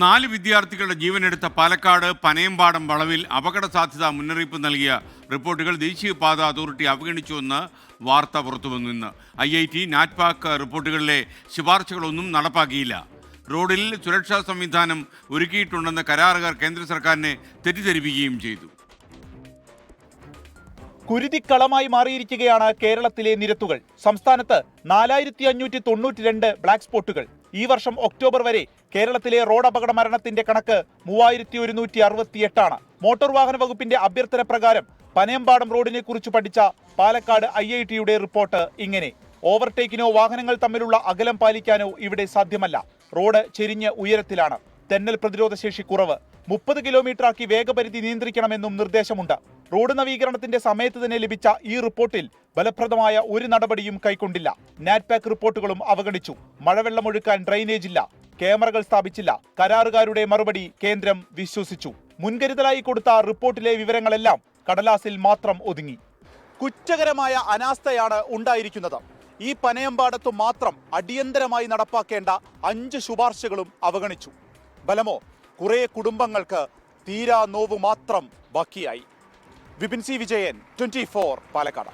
4 വിദ്യാർത്ഥികളുടെ ജീവനെടുത്ത പാലക്കാട് പനയമ്പാടം വളവിൽ അപകട സാധ്യതാ മുന്നറിയിപ്പ് നൽകിയ റിപ്പോർട്ടുകൾ ദേശീയപാത അതോറിറ്റി അവഗണിച്ചുവെന്ന് വാർത്ത പുറത്തുവന്നു. ഇന്ന് IIT, നാറ്റ്പാക് റിപ്പോർട്ടുകളിലെ ശുപാർശകളൊന്നും നടപ്പാക്കിയില്ല. റോഡിൽ സുരക്ഷാ സംവിധാനം ഒരുക്കിയിട്ടുണ്ടെന്ന് കരാറുകാർ കേന്ദ്ര സർക്കാരിനെ തെറ്റിദ്ധരിപ്പിക്കുകയും ചെയ്തു. കുരുതിക്കളമായി മാറിയിരിക്കുകയാണ് കേരളത്തിലെ നിരത്തുകൾ. സംസ്ഥാനത്ത് 4592 ബ്ലാക്ക് സ്പോട്ടുകൾ. ഈ വർഷം ഒക്ടോബർ വരെ കേരളത്തിലെ റോഡ് അപകട മരണത്തിന്റെ കണക്ക് 3168 മോട്ടോർ വാഹന വകുപ്പിന്റെ അഭ്യർത്ഥന പ്രകാരം പനയമ്പാടം റോഡിനെ കുറിച്ച് പഠിച്ച പാലക്കാട് IITയുടെ റിപ്പോർട്ട് ഇങ്ങനെ: ഓവർടേക്കിനോ വാഹനങ്ങൾ തമ്മിലുള്ള അകലം പാലിക്കാനോ ഇവിടെ സാധ്യമല്ല. റോഡ് ചെരിഞ്ഞ് ഉയരത്തിലാണ്. തെന്നൽ പ്രതിരോധ ശേഷി കുറവ്. 30 കിലോമീറ്ററാക്കി വേഗപരിധി നിയന്ത്രിക്കണമെന്നും നിർദ്ദേശമുണ്ട്. റോഡ് നവീകരണത്തിന്റെ സമയത്ത് തന്നെ ലഭിച്ച ഈ റിപ്പോർട്ടിൽ ഫലപ്രദമായ ഒരു നടപടിയും കൈക്കൊണ്ടില്ല. നാറ്റ്പാക് റിപ്പോർട്ടുകളും അവഗണിച്ചു. മഴവെള്ളമൊഴുക്കാൻ ഡ്രെയിനേജ് ഇല്ല, ക്യാമറകൾ സ്ഥാപിച്ചില്ല. കരാറുകാരുടെ മറുപടി കേന്ദ്രം വിശ്വസിച്ചു. മുൻകരുതലായി കൊടുത്ത റിപ്പോർട്ടിലെ വിവരങ്ങളെല്ലാം കടലാസിൽ മാത്രം ഒതുങ്ങി. കുറ്റകരമായ അനാസ്ഥയാണ് ഉണ്ടായിരിക്കുന്നത്. ഈ പനയമ്പാടത്തു മാത്രം അടിയന്തരമായി നടപ്പാക്കേണ്ട 5 ശുപാർശകളും അവഗണിച്ചു. ഫലമോ കുറേ കുടുംബങ്ങൾക്ക് തീരാ നോവ് മാത്രം ബാക്കിയായി. വിപിൻ സി വിജയൻ, 24 പാലക്കാട്.